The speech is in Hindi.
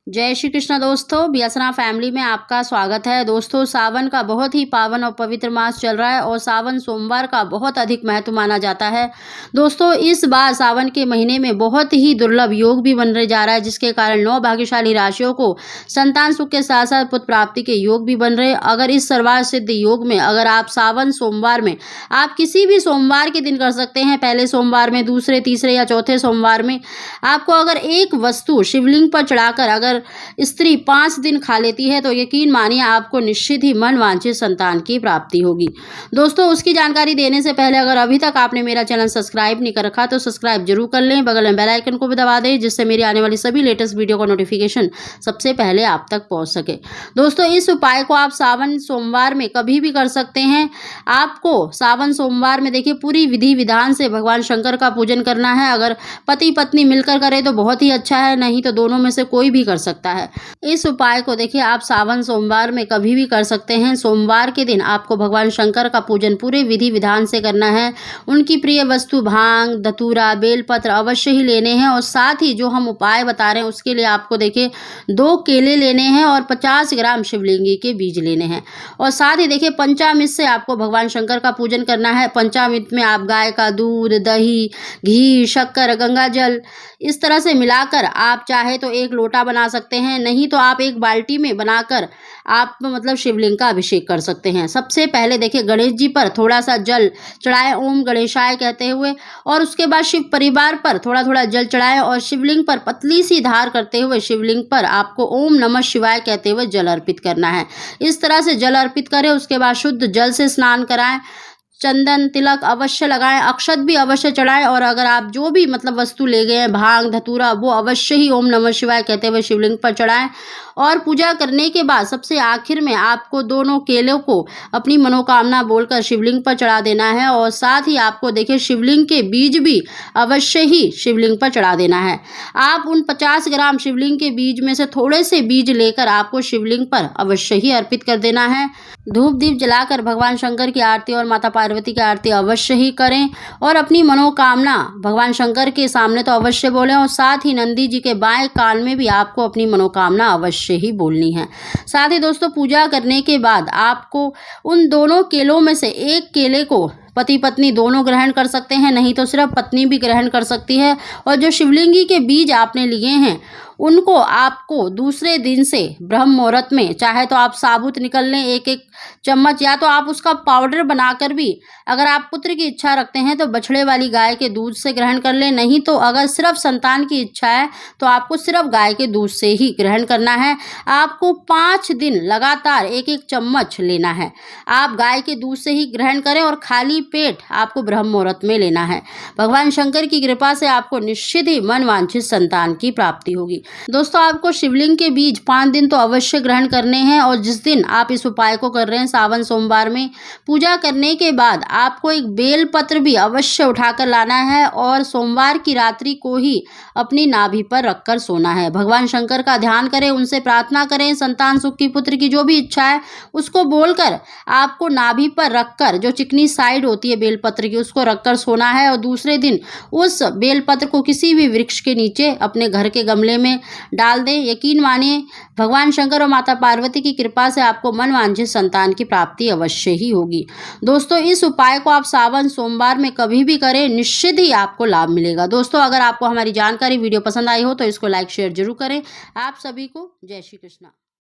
जय श्री कृष्ण दोस्तों, बीएसना फैमिली में आपका स्वागत है। दोस्तों, सावन का बहुत ही पावन और पवित्र मास चल रहा है और सावन सोमवार का बहुत अधिक महत्व माना जाता है। दोस्तों, इस बार सावन के महीने में बहुत ही दुर्लभ योग भी बनने जा रहा है, जिसके कारण 9 भाग्यशाली राशियों को संतान सुख के साथ साथ पुत्र प्राप्ति के योग भी बन रहे हैं। अगर इस सर्वार्थ सिद्ध योग में अगर आप सावन सोमवार में आप किसी भी सोमवार के दिन कर सकते हैं, पहले सोमवार में, दूसरे, तीसरे या चौथे सोमवार में आपको अगर एक वस्तु शिवलिंग पर चढ़ाकर अगर स्त्री 5 दिन खा लेती है तो यकीन मानिए आपको निश्चित ही मन वांछित संतान की प्राप्ति होगी। दोस्तों, उसकी जानकारी देने से पहले अगर अभी तक आपने मेरा चैनल सब्सक्राइब नहीं कर रखा तो सब्सक्राइब जरूर कर लें, बगल में बेल आइकन को भी दबा दें, जिससे मेरी आने वाली सभी लेटेस्ट वीडियो का नोटिफिकेशन सबसे पहले आप तक पहुंच सके। दोस्तों, इस उपाय को आप सावन सोमवार में कभी भी कर सकते हैं। आपको सावन सोमवार में देखिए पूरी विधि विधान से भगवान शंकर का पूजन करना है। अगर पति पत्नी मिलकर करें तो बहुत ही अच्छा है, नहीं तो दोनों में से कोई भी कर सकता है। इस उपाय को देखिए आप सावन सोमवार में कभी भी कर सकते हैं। सोमवार के दिन आपको भगवान शंकर का पूजन पूरे विधि विधान से करना है। उनकी प्रिय वस्तु भांग, धतूरा, बेलपत्र अवश्य ही लेने हैं और साथ ही जो हम उपाय बता रहे हैं उसके लिए आपको देखिए 2 केले लेने हैं और 50 ग्राम शिवलिंगी के बीज लेने हैं और साथ ही देखिए पंचामृत से आपको भगवान शंकर का पूजन करना है। पंचामृत में आप गाय का दूध, दही, घी, शक्कर, गंगा जल इस तरह से मिलाकर आप चाहे तो 1 लोटा बना सकते हैं, नहीं तो आप 1 बाल्टी में बनाकर आप शिवलिंग का अभिषेक कर सकते हैं। सबसे पहले देखिए गणेश जी पर थोड़ा सा जल चढ़ाएं ओम गणेशाय कहते हुए, और उसके बाद शिव परिवार पर थोड़ा थोड़ा जल चढ़ाएं और शिवलिंग पर पतली सी धार करते हुए शिवलिंग पर आपको ओम नमः शिवाय कहते हुए जल अर्पित करना है। इस तरह से जल अर्पित करें, उसके बाद शुद्ध जल से स्नान कराएं, चंदन तिलक अवश्य लगाएं, अक्षत भी अवश्य चढ़ाएं और अगर आप जो भी वस्तु ले गए हैं भांग धतूरा वो अवश्य ही ओम नमः शिवाय कहते हुए शिवलिंग पर चढ़ाएं। और पूजा करने के बाद सबसे आखिर में आपको दोनों केलों को अपनी मनोकामना बोलकर शिवलिंग पर चढ़ा देना है और साथ ही आपको देखिए शिवलिंग के बीज भी अवश्य ही शिवलिंग पर चढ़ा देना है। आप उन 50 ग्राम शिवलिंग के बीज में से थोड़े से बीज लेकर आपको शिवलिंग पर अवश्य ही अर्पित कर देना है। धूप दीप जलाकर भगवान शंकर की आरती और माता पार्वती की आरती अवश्य ही करें और अपनी मनोकामना भगवान शंकर के सामने तो अवश्य बोलें और साथ ही नंदी जी के बाएं कान में भी आपको अपनी मनोकामना अवश्य ही बोलनी है। साथ ही दोस्तों, पूजा करने के बाद आपको उन दोनों केलों में से 1 केले को पति पत्नी दोनों ग्रहण कर सकते हैं, नहीं तो सिर्फ पत्नी भी ग्रहण कर सकती है। और जो शिवलिंगी के बीज आपने लिए हैं उनको आपको दूसरे दिन से ब्रह्म मुहूर्त में चाहे तो आप साबुत निकल लें 1-1 चम्मच, या तो आप उसका पाउडर बनाकर भी अगर आप पुत्र की इच्छा रखते हैं तो बछड़े वाली गाय के दूध से ग्रहण कर लें, नहीं तो अगर सिर्फ संतान की इच्छा है तो आपको सिर्फ गाय के दूध से ही ग्रहण करना है। आपको 5 दिन लगातार 1-1 चम्मच लेना है। आप गाय के दूध से ही ग्रहण करें और खाली पेट आपको ब्रह्म मुहूर्त में लेना है। भगवान शंकर की कृपा से आपको निश्चित ही मन वांछित संतान की प्राप्ति होगी। दोस्तों, आपको शिवलिंग के बीज 5 दिन तो अवश्य ग्रहण करने हैं और जिस दिन आप इस उपाय को कर रहे हैं सावन सोमवार में, पूजा करने के बाद आपको 1 बेल पत्र भी अवश्य उठाकर लाना है और सोमवार की रात्रि को ही अपनी नाभि पर रखकर सोना है। भगवान शंकर का ध्यान करें, उनसे प्रार्थना करें, संतान सुख की, पुत्र की जो भी इच्छा है उसको बोलकर आपको नाभि पर रखकर जो चिकनी साइड होती है बेलपत्र की उसको रखकर सोना है और दूसरे दिन उस बेलपत्र को किसी भी वृक्ष के नीचे अपने घर के गमले में डाल दें। यकीन मानिए भगवान शंकर और माता पार्वती की कृपा से आपको मन वांछित संतान की प्राप्ति अवश्य ही होगी। दोस्तों, इस उपाय को आप सावन सोमवार में कभी भी करें, निश्चित ही आपको लाभ मिलेगा। दोस्तों, अगर आपको हमारी जानकारी वीडियो पसंद आई हो तो इसको लाइक शेयर जरूर करें। आप सभी को जय श्री कृष्ण।